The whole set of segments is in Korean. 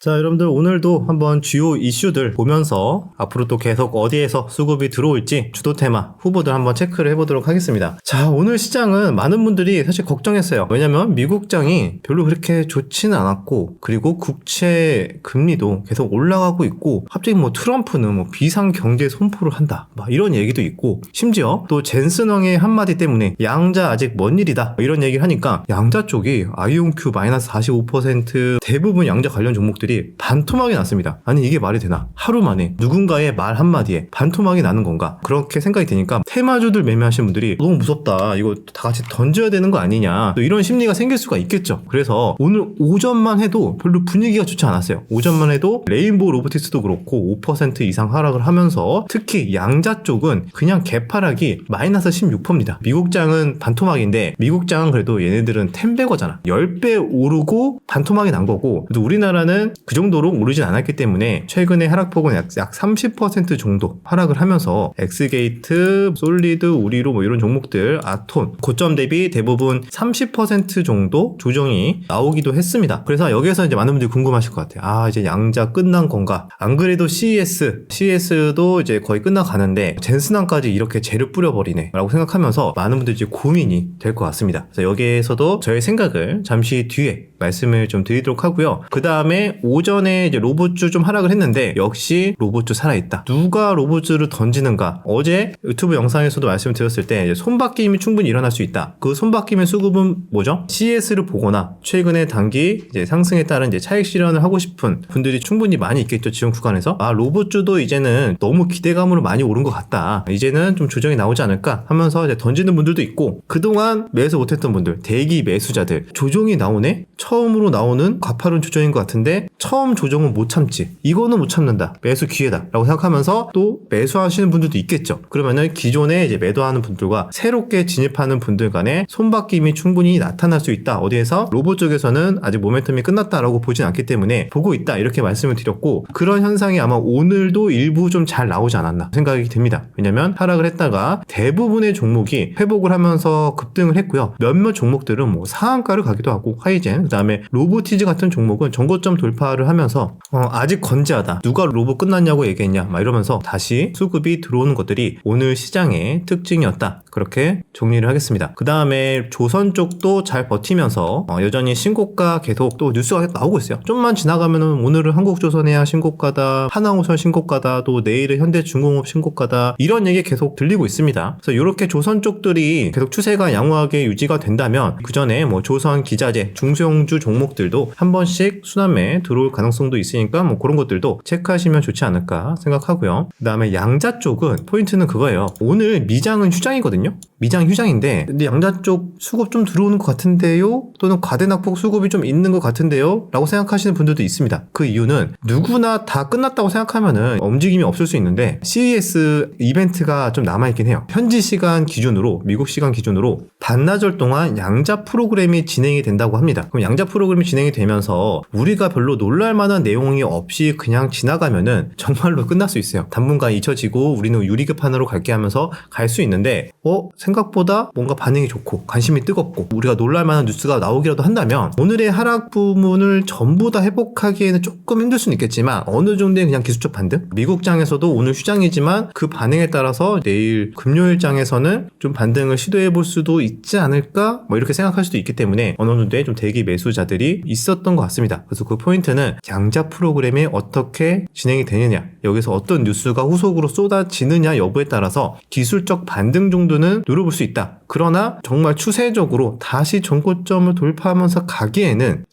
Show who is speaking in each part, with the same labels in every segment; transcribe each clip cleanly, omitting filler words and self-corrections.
Speaker 1: 자, 여러분들 오늘도 한번 주요 이슈들 보면서 앞으로 또 계속 어디에서 수급이 들어올지 주도 테마 후보들 한번 체크를 해보도록 하겠습니다. 자, 오늘 시장은 많은 분들이 사실 걱정했어요. 왜냐면 미국장이 별로 그렇게 좋지는 않았고, 그리고 국채 금리도 계속 올라가고 있고, 갑자기 트럼프는 비상 경제 선포를 한다 막 이런 얘기도 있고, 심지어 또 젠슨 왕의 한마디 때문에 양자 아직 먼 일이다 이런 얘기를 하니까 양자 쪽이 아이온큐 마이너스 45% 대부분 양자 관련 종목들이 반토막이 났습니다. 아니 이게 말이 되나? 하루 만에 누군가의 말 한마디에 반토막이 나는 건가? 그렇게 생각이 드니까 테마주들 매매하시는 분들이 너무 무섭다. 이거 다 같이 던져야 되는 거 아니냐. 또 이런 심리가 생길 수가 있겠죠. 그래서 오늘 오전만 해도 별로 분위기가 좋지 않았어요. 오전만 해도 레인보우 로보틱스도 그렇고 5% 이상 하락을 하면서 특히 양자 쪽은 그냥 개파락이 마이너스 16%입니다. 미국장은 반토막인데 미국장은 그래도 얘네들은 10배거잖아. 10배 오르고 반토막이 난 거고, 또 우리나라는 그 정도로 오르진 않았기 때문에 최근에 하락폭은 약 30% 정도 하락을 하면서 엑스게이트, 솔리드, 우리로 이런 종목들, 아톤 고점 대비 대부분 30% 정도 조정이 나오기도 했습니다. 그래서 여기에서 이제 많은 분들이 궁금하실 것 같아요. 이제 양자 끝난 건가? 안 그래도 CES도 이제 거의 끝나가는데 젠슨왕까지 이렇게 재를 뿌려버리네 라고 생각하면서 많은 분들이 이제 고민이 될 것 같습니다. 그래서 여기에서도 저의 생각을 잠시 뒤에 말씀을 좀 드리도록 하고요. 그 다음에 오전에 이제 로봇주 좀 하락을 했는데 역시 로봇주 살아있다. 누가 로봇주를 던지는가? 어제 유튜브 영상에서도 말씀을 드렸을 때 이제 손바뀜이 충분히 일어날 수 있다. 그 손바뀜의 수급은 뭐죠? CS를 보거나 최근에 단기 이제 상승에 따른 이제 차익 실현을 하고 싶은 분들이 충분히 많이 있겠죠. 지금 구간에서 로봇주도 이제는 너무 기대감으로 많이 오른 것 같다. 이제는 좀 조정이 나오지 않을까 하면서 이제 던지는 분들도 있고, 그동안 매수 못했던 분들, 대기 매수자들 조정이 나오네? 처음으로 나오는 가파른 조정인 것 같은데 처음 조정은 못 참지. 이거는 못 참는다. 매수 기회다. 라고 생각하면서 또 매수하시는 분들도 있겠죠. 그러면은 기존에 이제 매도하는 분들과 새롭게 진입하는 분들 간에 손바뀜이 충분히 나타날 수 있다. 어디에서? 로봇 쪽에서는 아직 모멘텀이 끝났다라고 보진 않기 때문에 보고 있다. 이렇게 말씀을 드렸고, 그런 현상이 아마 오늘도 일부 좀 잘 나오지 않았나 생각이 듭니다. 왜냐면 하락을 했다가 대부분의 종목이 회복을 하면서 급등을 했고요. 몇몇 종목들은 상한가를 가기도 하고, 하이젠, 그 다음에 로보티즈 같은 종목은 전고점 돌파를 하면서 아직 건재하다. 누가 로봇 끝났냐고 얘기했냐 막 이러면서 다시 수급이 들어오는 것들이 오늘 시장의 특징이었다. 그렇게 정리를 하겠습니다. 그 다음에 조선 쪽도 잘 버티면서 여전히 신고가 계속 또 뉴스가 나오고 있어요. 좀만 지나가면은 오늘은 한국조선해야 신고가다, 하나오션 신고가다, 또 내일은 현대중공업 신고가다, 이런 얘기 계속 들리고 있습니다. 그래서 이렇게 조선 쪽들이 계속 추세가 양호하게 유지가 된다면 그 전에 조선 기자재, 중소형주 종목들도 한 번씩 순환매 들어올 가능성도 있으니까 그런 것들도 체크하시면 좋지 않을까 생각하고요. 그 다음에 양자 쪽은 포인트는 그거예요. 오늘 미장은 휴장이거든요. 미장 휴장인데 근데 양자 쪽 수급 좀 들어오는 것 같은데요? 또는 과대낙폭 수급이 좀 있는 것 같은데요? 라고 생각하시는 분들도 있습니다. 그 이유는 누구나 다 끝났다고 생각하면은 움직임이 없을 수 있는데 CES 이벤트가 좀 남아있긴 해요. 현지 시간 기준으로, 미국 시간 기준으로 반나절 동안 양자 프로그램이 진행이 된다고 합니다. 그럼 양자 프로그램이 진행이 되면서 우리가 별로 놀랄 만한 내용이 없이 그냥 지나가면은 정말로 끝날 수 있어요. 당분간 잊혀지고 우리는 유리급판으로 갈게 하면서 갈 수 있는데 생각보다 뭔가 반응이 좋고 관심이 뜨겁고 우리가 놀랄 만한 뉴스가 나오기라도 한다면 오늘의 하락 부분을 전부 다 회복하기에는 조금 힘들 수는 있겠지만 어느 정도의 그냥 기술적 반등? 미국장에서도 오늘 휴장이지만 그 반응에 따라서 내일 금요일장에서는 좀 반등을 시도해 볼 수도 있지 않을까? 이렇게 생각할 수도 있기 때문에 어느 정도의 좀 대기 매수자들이 있었던 것 같습니다. 그래서 그 포인트는 양자 프로그램이 어떻게 진행이 되느냐, 여기서 어떤 뉴스가 후속으로 쏟아지느냐 여부에 따라서 기술적 반등 정도는 누려볼 수 있다. 그러나 정말 추세적으로 다시 전고점을 돌파하면서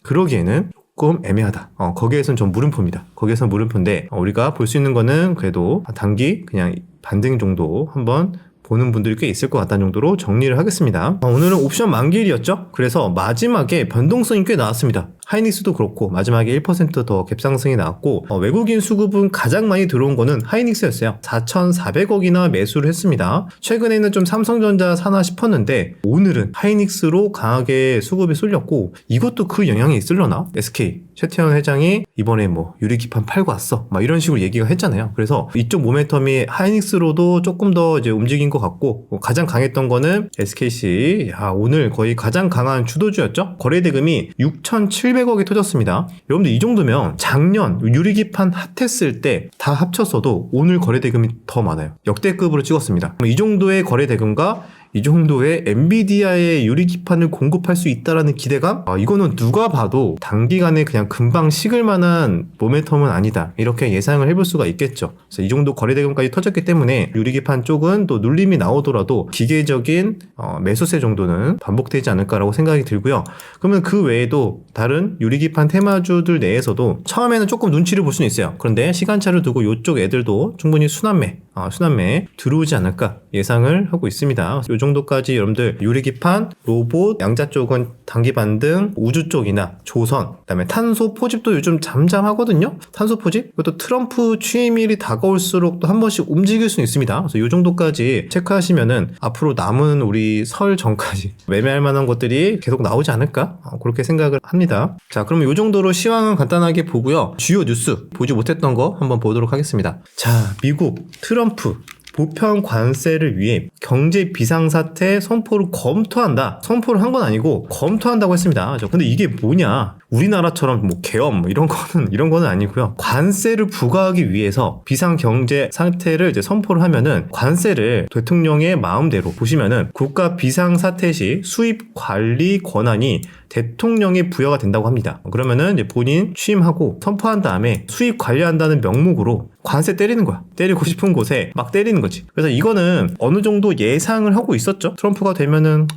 Speaker 1: 그러기에는 조금 애매하다. 거기에선 좀 물음표입니다. 거기에선 물음표인데 우리가 볼 수 있는 거는 그래도 단기 그냥 반등 정도 한번 보는 분들이 꽤 있을 것 같다는 정도로 정리를 하겠습니다. 오늘은 옵션 만기일이었죠. 그래서 마지막에 변동성이 꽤 나왔습니다. 하이닉스도 그렇고 마지막에 1% 더 갭상승이 나왔고 외국인 수급은 가장 많이 들어온 거는 하이닉스였어요. 4,400억이나 매수를 했습니다. 최근에는 좀 삼성전자 사나 싶었는데 오늘은 하이닉스로 강하게 수급이 쏠렸고 이것도 그 영향이 있으려나? SK 최태원 회장이 이번에 유리기판 팔고 왔어 막 이런 식으로 얘기가 했잖아요. 그래서 이쪽 모멘텀이 하이닉스로도 조금 더 이제 움직인 것 같고 가장 강했던 거는 SKC. 오늘 거의 가장 강한 주도주였죠. 거래대금이 6,700 700억이 터졌습니다. 여러분들 이 정도면 작년 유리기판 핫했을 때 다 합쳤어도 오늘 거래대금이 더 많아요. 역대급으로 찍었습니다. 이 정도의 거래대금과 이 정도의 엔비디아의 유리기판을 공급할 수 있다라는 기대감? 이거는 누가 봐도 단기간에 그냥 금방 식을 만한 모멘텀은 아니다. 이렇게 예상을 해볼 수가 있겠죠. 그래서 이 정도 거래대금까지 터졌기 때문에 유리기판 쪽은 또 눌림이 나오더라도 기계적인 매수세 정도는 반복되지 않을까라고 생각이 들고요. 그러면 그 외에도 다른 유리기판 테마주들 내에서도 처음에는 조금 눈치를 볼 수는 있어요. 그런데 시간차를 두고 이쪽 애들도 충분히 순환매 들어오지 않을까 예상을 하고 있습니다. 이 정도까지 여러분들 유리기판, 로봇, 양자 쪽은 단기 반등, 우주 쪽이나 조선, 그다음에 탄소 포집도 요즘 잠잠하거든요. 탄소 포집? 이것도 트럼프 취임일이 다가올수록 또 한 번씩 움직일 수 있습니다. 그래서 이 정도까지 체크하시면은 앞으로 남은 우리 설 전까지 매매할 만한 것들이 계속 나오지 않을까? 그렇게 생각을 합니다. 자, 그러면 이 정도로 시황은 간단하게 보고요. 주요 뉴스 보지 못했던 거 한번 보도록 하겠습니다. 자, 미국 트럼프 보편 관세를 위해 경제 비상사태 선포를 검토한다. 선포를 한 건 아니고 검토한다고 했습니다. 근데 이게 뭐냐? 우리나라처럼 뭐 계엄 이런 거는 아니고요. 관세를 부과하기 위해서 비상 경제 상태를 이제 선포를 하면은 관세를 대통령의 마음대로 보시면은 국가 비상 사태 시 수입 관리 권한이 대통령에 부여가 된다고 합니다. 그러면은 이제 본인 취임하고 선포한 다음에 수입 관리한다는 명목으로 관세 때리는 거야. 때리고 싶은 곳에 막 때리는 거지. 그래서 이거는 어느 정도 예상을 하고 있었죠. 트럼프가 되면은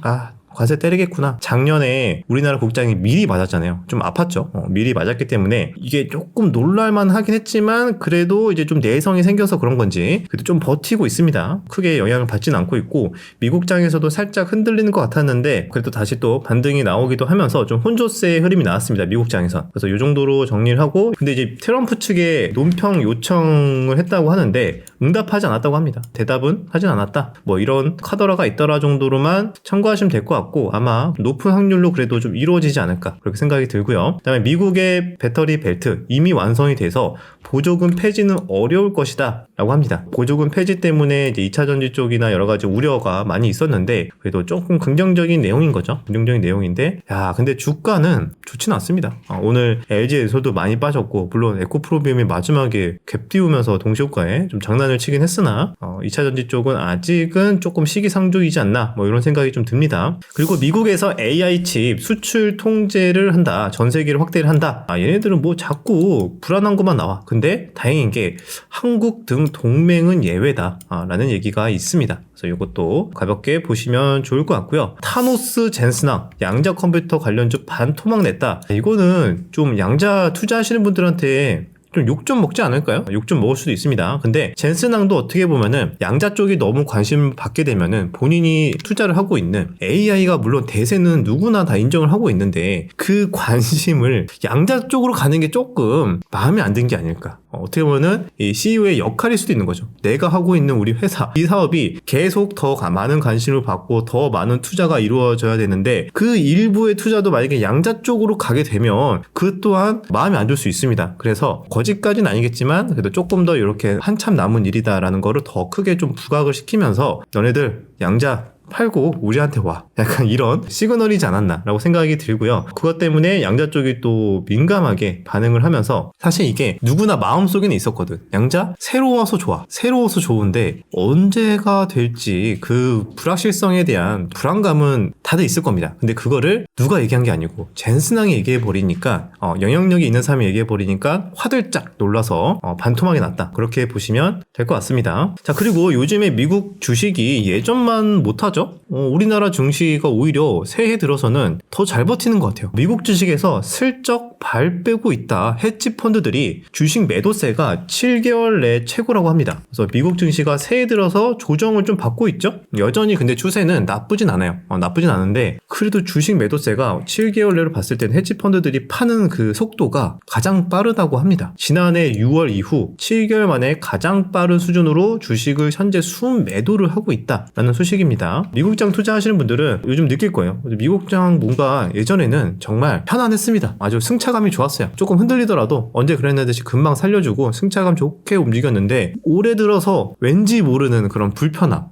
Speaker 1: 관세 때리겠구나. 작년에 우리나라 국장이 미리 맞았잖아요. 좀 아팠죠. 미리 맞았기 때문에 이게 조금 놀랄만 하긴 했지만 그래도 이제 좀 내성이 생겨서 그런 건지 그래도 좀 버티고 있습니다. 크게 영향을 받지는 않고 있고 미국장에서도 살짝 흔들리는 것 같았는데 그래도 다시 또 반등이 나오기도 하면서 좀 혼조세의 흐름이 나왔습니다. 미국장에서. 그래서 이 정도로 정리를 하고 근데 이제 트럼프 측에 논평 요청을 했다고 하는데 응답하지 않았다고 합니다. 대답은 하진 않았다. 뭐 이런 카더라가 있더라 정도로만 참고하시면 될 것 같고 아마 높은 확률로 그래도 좀 이루어지지 않을까 그렇게 생각이 들고요. 그다음에 미국의 배터리 벨트 이미 완성이 돼서 보조금 폐지는 어려울 것이다 라고 합니다. 보조금 폐지 때문에 이제 2차전지 쪽이나 여러 가지 우려가 많이 있었는데 그래도 조금 긍정적인 내용인 거죠. 긍정적인 내용인데 근데 주가는 좋지는 않습니다. 오늘 LG에서도 많이 빠졌고 물론 에코프로비움이 마지막에 갭 띄우면서 동시효과에 좀 장난을 치긴 했으나 2차전지 쪽은 아직은 조금 시기상조이지 않나 뭐 이런 생각이 좀 듭니다. 그리고 미국에서 AI 칩 수출 통제를 한다. 전 세계를 확대를 한다. 얘네들은 뭐 자꾸 불안한 것만 나와. 근데 다행인 게 한국 등 동맹은 예외다. 라는 얘기가 있습니다. 그래서 이것도 가볍게 보시면 좋을 것 같고요. 타노스 젠슨왕 양자 컴퓨터 관련주 반토막 냈다. 이거는 좀 양자 투자하시는 분들한테 좀 욕 좀 먹지 않을까요? 욕 좀 먹을 수도 있습니다. 근데 젠슨왕도 어떻게 보면은 양자 쪽이 너무 관심을 받게 되면은 본인이 투자를 하고 있는 AI가 물론 대세는 누구나 다 인정을 하고 있는데 그 관심을 양자 쪽으로 가는 게 조금 마음에 안 든 게 아닐까. 어떻게 보면은 이 CEO의 역할일 수도 있는 거죠. 내가 하고 있는 우리 회사 이 사업이 계속 더 많은 관심을 받고 더 많은 투자가 이루어져야 되는데 그 일부의 투자도 만약에 양자 쪽으로 가게 되면 그 또한 마음에 안 들 수 있습니다. 그래서 거짓까지는 아니겠지만 그래도 조금 더 이렇게 한참 남은 일이다라는 거를 더 크게 좀 부각을 시키면서 너네들 양자 팔고 우리한테 와. 약간 이런 시그널이지 않았나 라고 생각이 들고요. 그것 때문에 양자 쪽이 또 민감하게 반응을 하면서 사실 이게 누구나 마음속에는 있었거든. 양자? 새로워서 좋아. 새로워서 좋은데 언제가 될지 그 불확실성에 대한 불안감은 다들 있을 겁니다. 근데 그거를 누가 얘기한 게 아니고 젠슨왕이 얘기해버리니까 영향력이 있는 사람이 얘기해버리니까 화들짝 놀라서 반토막이 났다. 그렇게 보시면 될 것 같습니다. 자, 그리고 요즘에 미국 주식이 예전만 못하죠. 우리나라 증시가 오히려 새해 들어서는 더 잘 버티는 것 같아요. 미국 주식에서 슬쩍 발 빼고 있다. 헤지 펀드들이 주식 매도세가 7개월 내 최고라고 합니다. 그래서 미국 증시가 새해 들어서 조정을 좀 받고 있죠. 여전히 근데 추세는 나쁘진 않아요. 나쁘진 않은데 그래도 주식 매도세가 7개월 내로 봤을 때는 헤지 펀드들이 파는 그 속도가 가장 빠르다고 합니다. 지난해 6월 이후 7개월 만에 가장 빠른 수준으로 주식을 현재 순매도를 하고 있다라는 소식입니다. 미국장 투자하시는 분들은 요즘 느낄 거예요. 미국장 뭔가 예전에는 정말 편안했습니다. 아주 승차감이 좋았어요. 조금 흔들리더라도 언제 그랬나 듯이 금방 살려주고 승차감 좋게 움직였는데 올해 들어서 왠지 모르는 그런 불편함.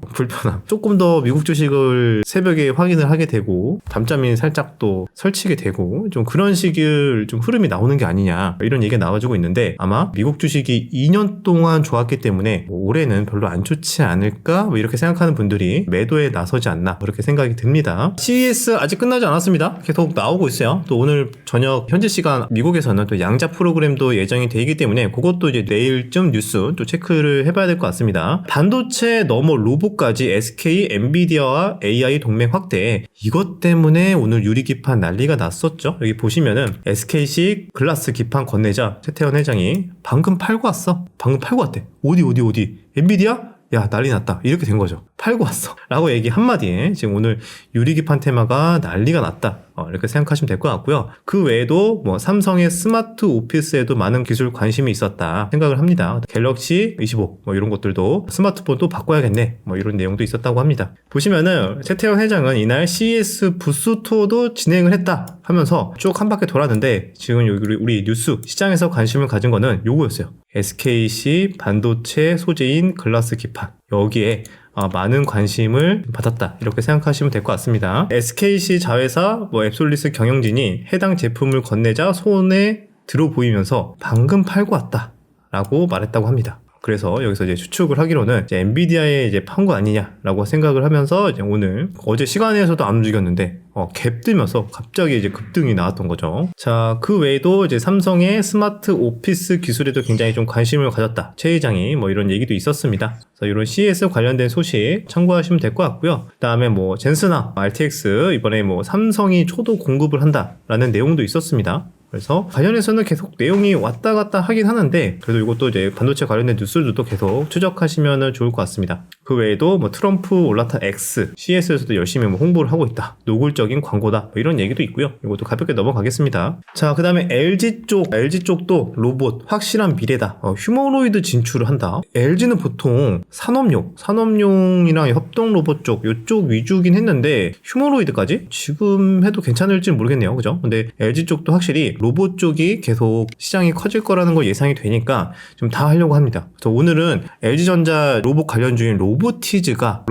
Speaker 1: 조금 더 미국 주식을 새벽에 확인을 하게 되고 잠잠이 살짝 또 설치게 되고 좀 그런 식의 좀 흐름이 나오는 게 아니냐 이런 얘기가 나와주고 있는데 아마 미국 주식이 2년 동안 좋았기 때문에 뭐 올해는 별로 안 좋지 않을까 뭐 이렇게 생각하는 분들이 매도에 나서지 않나 그렇게 생각이 듭니다. CES 아직 끝나지 않았습니다. 계속 나오고 있어요. 또 오늘 저녁 현지 시간 미국에서는 또 양자 프로그램도 예정이 되어 있기 때문에 그것도 이제 내일쯤 뉴스 또 체크를 해봐야 될 것 같습니다. 반도체 넘어 로봇까지 SK, 엔비디아와 AI 동맹 확대 이것 때문에 오늘 유리기판 난리가 났었죠. 여기 보시면은 SKC 글라스 기판 건네자 최태원 회장이 방금 팔고 왔어. 방금 팔고 왔대. 어디? 엔비디아? 야 난리 났다 이렇게 된 거죠. 팔고 왔어 라고 얘기 한마디에 지금 오늘 유리기판 테마가 난리가 났다 이렇게 생각하시면 될 것 같고요. 그 외에도 뭐 삼성의 스마트 오피스에도 많은 기술 관심이 있었다 생각을 합니다. 갤럭시 25 뭐 이런 것들도 스마트폰 또 바꿔야겠네 뭐 이런 내용도 있었다고 합니다. 보시면은 최태원 회장은 이날 CES 부스 투어도 진행을 했다 하면서 쭉 한 바퀴 돌았는데 지금 여기 우리 뉴스 시장에서 관심을 가진 거는 요거였어요. SKC 반도체 소재인 글라스 기판 여기에 많은 관심을 받았다 이렇게 생각하시면 될 것 같습니다. SKC 자회사 앱솔리스 경영진이 해당 제품을 건네자 손에 들어 보이면서 방금 팔고 왔다 라고 말했다고 합니다. 그래서 여기서 이제 추측을 하기로는 이제 엔비디아에 이제 판 거 아니냐라고 생각을 하면서 이제 오늘 어제 시간에서도 안 움직였는데 갭 뜨면서 갑자기 이제 급등이 나왔던 거죠. 자, 그 외에도 이제 삼성의 스마트 오피스 기술에도 굉장히 좀 관심을 가졌다. 최 회장이 뭐 이런 얘기도 있었습니다. 그래서 이런 CES 관련된 소식 참고하시면 될 것 같고요. 그다음에 뭐 젠스나 RTX 이번에 뭐 삼성이 초도 공급을 한다라는 내용도 있었습니다. 그래서 관련해서는 계속 내용이 왔다 갔다 하긴 하는데 그래도 이것도 이제 반도체 관련된 뉴스들도 계속 추적하시면 좋을 것 같습니다. 그 외에도 뭐 트럼프 올라탄 X, CES에서도 열심히 뭐 홍보를 하고 있다. 노골적인 광고다. 뭐 이런 얘기도 있고요. 이것도 가볍게 넘어가겠습니다. 자, 그 다음에 LG 쪽도 로봇 확실한 미래다. 휴머노이드 진출을 한다. LG는 보통 산업용이랑 협동 로봇 쪽 이쪽 위주긴 했는데 휴머노이드까지 지금 해도 괜찮을지는 모르겠네요. 그죠? 근데 LG 쪽도 확실히 로봇 쪽이 계속 시장이 커질 거라는 거 예상이 되니까 좀 다 하려고 합니다. 그래서 오늘은 LG전자 로봇 관련 중인 로보티즈가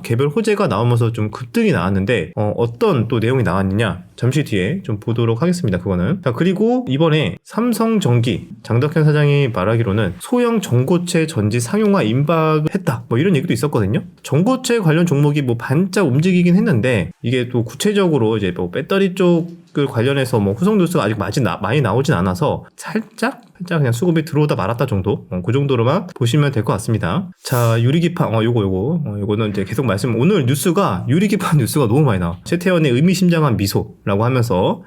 Speaker 1: 개별 호재가 나오면서 좀 급등이 나왔는데 어떤 또 내용이 나왔느냐 잠시 뒤에 좀 보도록 하겠습니다. 그거는. 자, 그리고 이번에 삼성전기 장덕현 사장이 말하기로는 소형 전고체 전지 상용화 임박했다 뭐 이런 얘기도 있었거든요. 전고체 관련 종목이 뭐 반짝 움직이긴 했는데 이게 또 구체적으로 이제 뭐 배터리 쪽을 관련해서 뭐 후속 뉴스가 아직 많이 나오진 않아서 살짝 그냥 수급이 들어오다 말았다 정도 그 정도로만 보시면 될 것 같습니다. 자, 유리기판 요거는 이제 계속 오늘 뉴스가 유리기판 뉴스가 너무 많이 나와. 최태원의 의미심장한 미소라고 하면서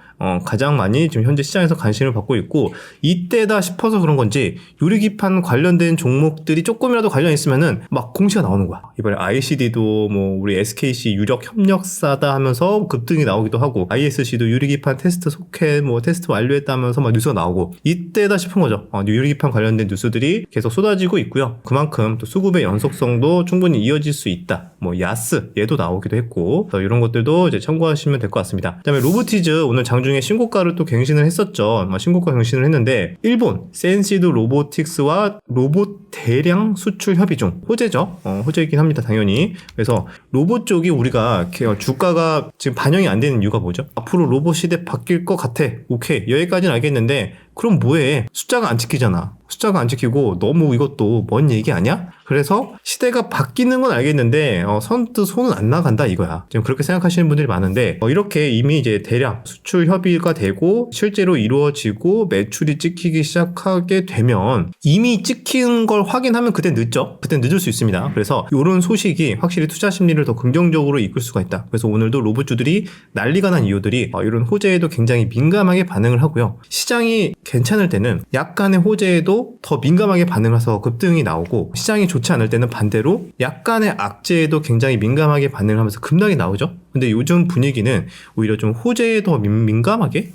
Speaker 1: 가장 많이 지금 현재 시장에서 관심을 받고 있고 이때다 싶어서 그런 건지 유리기판 관련된 종목들이 조금이라도 관련 있으면은 막 공시가 나오는 거야. 이번에 ICD도 뭐 우리 SKC 유력 협력사다 하면서 급등이 나오기도 하고 ISC도 유리기판 테스트 속해 뭐 테스트 완료했다 하면서 막 뉴스가 나오고 이때다 싶은 거죠. 유리기판 관련된 뉴스들이 계속 쏟아지고 있고요. 그만큼 또 수급의 연속성도 충분히 이어질 수 있다. 뭐 야스 얘도 나오기도 했고 이런 것들도 이제 참고하시면 될 것 같습니다. 그다음에 로보티즈 오늘 장중에 신고가를 또 갱신을 했었죠. 신고가 갱신을 했는데 일본 센시드 로보틱스와 로봇 대량 수출 협의 중 호재죠. 호재이긴 합니다. 당연히. 그래서 로봇 쪽이 우리가 주가가 지금 반영이 안 되는 이유가 뭐죠? 앞으로 로봇 시대 바뀔 것 같아. 오케이 여기까지는 알겠는데 그럼 뭐해? 숫자가 안 찍히잖아. 숫자가 안 찍히고 너무 이것도 먼 얘기 아니야? 그래서 시대가 바뀌는 건 알겠는데 선뜻 손은 안 나간다 이거야. 지금 그렇게 생각하시는 분들이 많은데 이렇게 이미 이제 대량 수출 협의가 되고 실제로 이루어지고 매출이 찍히기 시작하게 되면 이미 찍힌 걸 확인하면 그때 늦죠. 그때 늦을 수 있습니다. 그래서 이런 소식이 확실히 투자 심리를 더 긍정적으로 이끌 수가 있다. 그래서 오늘도 로봇주들이 난리가 난 이유들이 이런 호재에도 굉장히 민감하게 반응을 하고요. 시장이 괜찮을 때는 약간의 호재에도 더 민감하게 반응해서 급등이 나오고 시장이 좋지 않을 때는 반대로 약간의 악재에도 굉장히 민감하게 반응을 하면서 급락이 나오죠. 근데 요즘 분위기는 오히려 좀 호재에 더 민감하게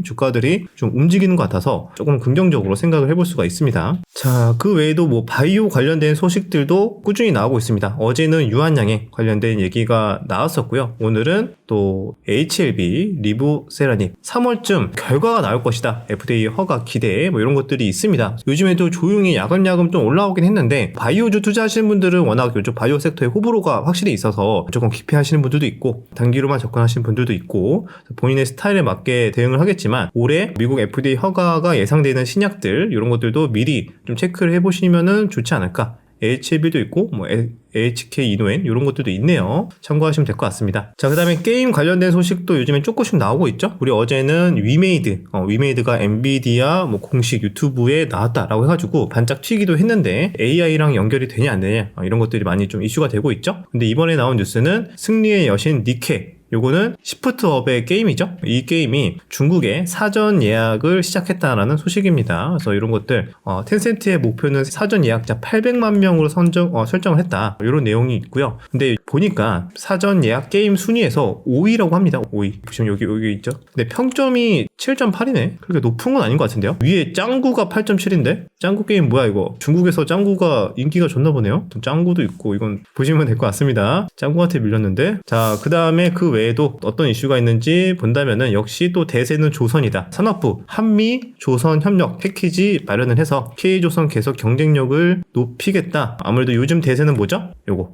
Speaker 1: 주가들이 좀 움직이는 것 같아서 조금 긍정적으로 생각을 해볼 수가 있습니다. 자, 그 외에도 뭐 바이오 관련된 소식들도 꾸준히 나오고 있습니다. 어제는 유한양에 관련된 얘기가 나왔었고요. 오늘은 또 HLB, 리보세라닙 3월쯤 결과가 나올 것이다. FDA 허가 기대 뭐 이런 것들이 있습니다. 요즘에도 조용히 야금야금 좀 올라오긴 했는데 바이오주 투자하시는 분들은 워낙 요즘 바이오 섹터의 호불호가 확실히 있어서 조금 기피하시는 분들도 있고 단기로만 접근하시는 분들도 있고 본인의 스타일에 맞게 대응을 하겠지만 올해 미국 FDA 허가가 예상되는 신약들 이런 것들도 미리 좀 체크를 해보시면은 좋지 않을까. HLB도 있고 뭐 HK 이노엔 이런 것들도 있네요. 참고하시면 될 것 같습니다. 자, 그 다음에 게임 관련된 소식도 요즘에 조금씩 나오고 있죠. 우리 어제는 위메이드가 엔비디아 뭐 공식 유튜브에 나왔다라고 해가지고 반짝 튀기도 했는데 AI랑 연결이 되냐 안 되냐 이런 것들이 많이 좀 이슈가 되고 있죠. 근데 이번에 나온 뉴스는 승리의 여신 니케, 요거는 시프트업의 게임이죠. 이 게임이 중국에 사전 예약을 시작했다라는 소식입니다. 그래서 이런 것들 텐센트의 목표는 사전 예약자 800만 명으로 설정을 했다. 이런 내용이 있고요. 근데 보니까 사전 예약 게임 순위에서 5위라고 합니다. 5위. 보시면 여기 있죠. 근데 평점이 7.8이네. 그렇게 높은 건 아닌 것 같은데요. 위에 짱구가 8.7인데 짱구 게임 뭐야 이거. 중국에서 짱구가 인기가 좋나 보네요. 짱구도 있고 이건 보시면 될 것 같습니다. 짱구한테 밀렸는데. 자, 그 다음에 그 외에도 어떤 이슈가 있는지 본다면은 역시 또 대세는 조선이다. 산업부 한미 조선 협력 패키지 마련을 해서 K조선 계속 경쟁력을 높이겠다. 아무래도 요즘 대세는 뭐죠? 요거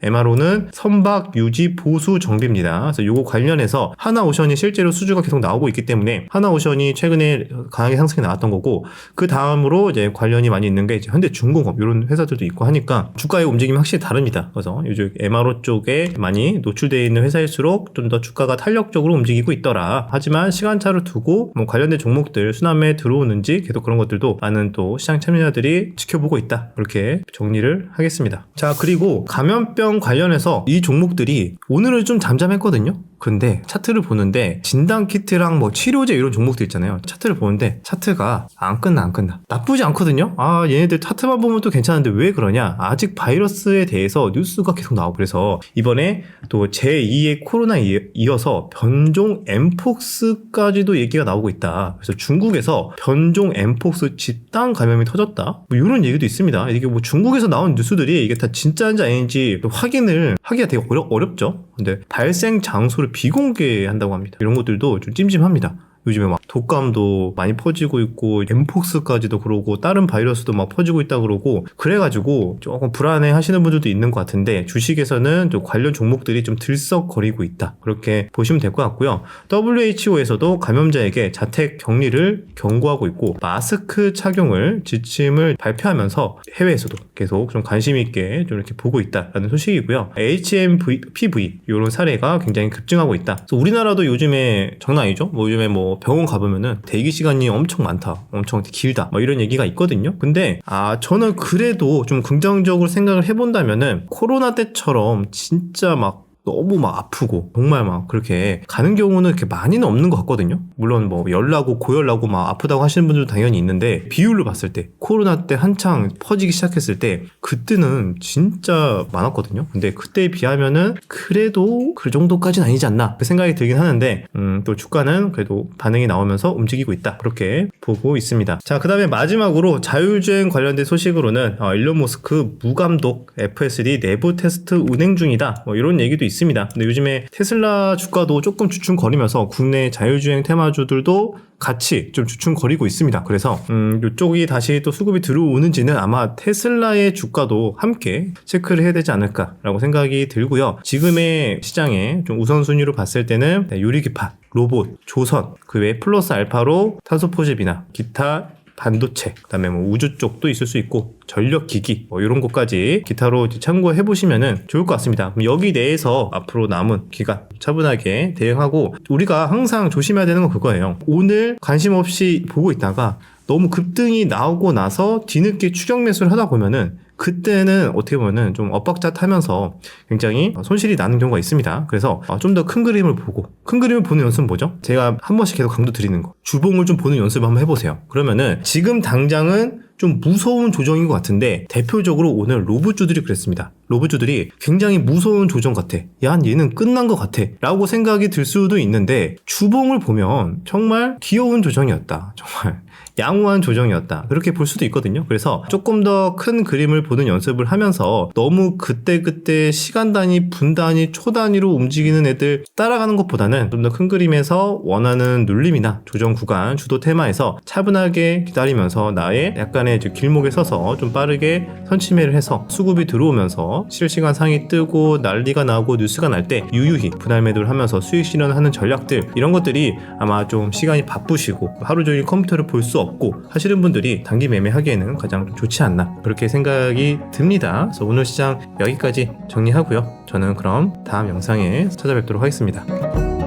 Speaker 1: MRO는 선박 유지 보수 정비입니다. 그래서 요거 관련해서 하나오션이 실제로 수주가 계속 나오고 있기 때문에 하나오션이 최근에 강하게 상승이 나왔던 거고 그 다음으로 이제 관련이 많이 있는 게 이제 현대중공업 이런 회사들도 있고 하니까 주가의 움직임이 확실히 다릅니다. 그래서 요즘 MRO 쪽에 많이 노출되어 있는 회사일수록 좀 더 주가가 탄력적으로 움직이고 있더라. 하지만 시간차를 두고 뭐 관련된 종목들 수남에 들어오는지 계속 그런 것들도 많은 또 시장 참여자들이 지켜보고 있다. 그렇게 정리를 하겠습니다. 자, 그리고 감염병 관련해서 이 종목들이 오늘은 좀 잠잠했거든요. 근데 차트를 보는데 진단키트랑 뭐 치료제 이런 종목들 있잖아요. 차트를 보는데 차트가 안 끝나. 나쁘지 않거든요. 얘네들 차트만 보면 또 괜찮은데 왜 그러냐. 아직 바이러스에 대해서 뉴스가 계속 나오고 그래서 이번에 또 제2의 코로나에 이어서 변종 엠폭스까지도 얘기가 나오고 있다. 그래서 중국에서 변종 엠폭스 집단 감염이 터졌다. 뭐 이런 얘기도 있습니다. 이게 뭐 중국에서 나온 뉴스들이 이게 다 진짜인지 아닌지 확인을 하기가 되게 어렵죠. 근데 발생 장소를 비공개한다고 합니다. 이런 것들도 좀 찜찜합니다. 요즘에 막 독감도 많이 퍼지고 있고 엠폭스까지도 그러고 다른 바이러스도 막 퍼지고 있다 그러고 그래가지고 조금 불안해 하시는 분들도 있는 것 같은데 주식에서는 또 관련 종목들이 좀 들썩거리고 있다. 그렇게 보시면 될 것 같고요. WHO에서도 감염자에게 자택 격리를 경고하고 있고 마스크 착용을 지침을 발표하면서 해외에서도 계속 좀 관심 있게 좀 이렇게 보고 있다라는 소식이고요. HMPV 이런 사례가 굉장히 급증하고 있다. 그래서 우리나라도 요즘에 장난 아니죠? 뭐 요즘에 뭐 병원 가보면은 대기 시간이 엄청 많다, 엄청 길다, 뭐 이런 얘기가 있거든요. 근데 저는 그래도 좀 긍정적으로 생각을 해본다면은 코로나 때처럼 진짜 막 너무 막 아프고 정말 막 그렇게 가는 경우는 그렇게 많이는 없는 것 같거든요. 물론 뭐 열나고 고열나고 막 아프다고 하시는 분들도 당연히 있는데 비율로 봤을 때 코로나 때 한창 퍼지기 시작했을 때 그때는 진짜 많았거든요. 근데 그때에 비하면은 그래도 그 정도까지는 아니지 않나 그 생각이 들긴 하는데 또 주가는 그래도 반응이 나오면서 움직이고 있다. 그렇게 보고 있습니다. 자, 그 다음에 마지막으로 자율주행 관련된 소식으로는 일론 머스크 무감독 FSD 내부 테스트 운행 중이다. 뭐 이런 얘기도 있습니다. 근데 요즘에 테슬라 주가도 조금 주춤거리면서 국내 자율주행 테마주들도 같이 좀 주춤거리고 있습니다. 그래서 이쪽이 다시 또 수급이 들어오는지는 아마 테슬라의 주가도 함께 체크를 해야 되지 않을까라고 생각이 들고요. 지금의 시장에 좀 우선순위로 봤을 때는 유리기판, 로봇, 조선, 그 외에 플러스 알파로 탄소 포집이나 기타 반도체, 그다음에 뭐 우주 쪽도 있을 수 있고 전력기기 뭐 이런 것까지 기타로 참고해 보시면은 좋을 것 같습니다. 그럼 여기 내에서 앞으로 남은 기간 차분하게 대응하고 우리가 항상 조심해야 되는 건 그거예요. 오늘 관심 없이 보고 있다가 너무 급등이 나오고 나서 뒤늦게 추격 매수를 하다 보면은 그때는 어떻게 보면은 좀 엇박자 타면서 굉장히 손실이 나는 경우가 있습니다. 그래서 좀 더 큰 그림을 보고, 큰 그림을 보는 연습은 뭐죠? 제가 한 번씩 계속 강조 드리는 거. 주봉을 좀 보는 연습을 한번 해보세요. 그러면은 지금 당장은 좀 무서운 조정인 것 같은데 대표적으로 오늘 로브주들이 그랬습니다. 로브주들이 굉장히 무서운 조정 같아. 야, 얘는 끝난 것 같아. 라고 생각이 들 수도 있는데 주봉을 보면 정말 귀여운 조정이었다. 정말 양호한 조정이었다. 그렇게 볼 수도 있거든요. 그래서 조금 더 큰 그림을 보는 연습을 하면서 너무 그때그때 시간 단위, 분 단위, 초 단위로 움직이는 애들 따라가는 것보다는 좀 더 큰 그림에서 원하는 눌림이나 조정 구간, 주도 테마에서 차분하게 기다리면서 나의 약간의 길목에 서서 좀 빠르게 선침해를 해서 수급이 들어오면서 실시간 상이 뜨고 난리가 나고 뉴스가 날 때 유유히 분할 매도를 하면서 수익 실현하는 전략들, 이런 것들이 아마 좀 시간이 바쁘시고 하루 종일 컴퓨터를 볼 수 없고 하시는 분들이 단기 매매하기에는 가장 좀 좋지 않나, 그렇게 생각이 듭니다. 그래서 오늘 시장 여기까지 정리하고요. 저는 그럼 다음 영상에 찾아뵙도록 하겠습니다.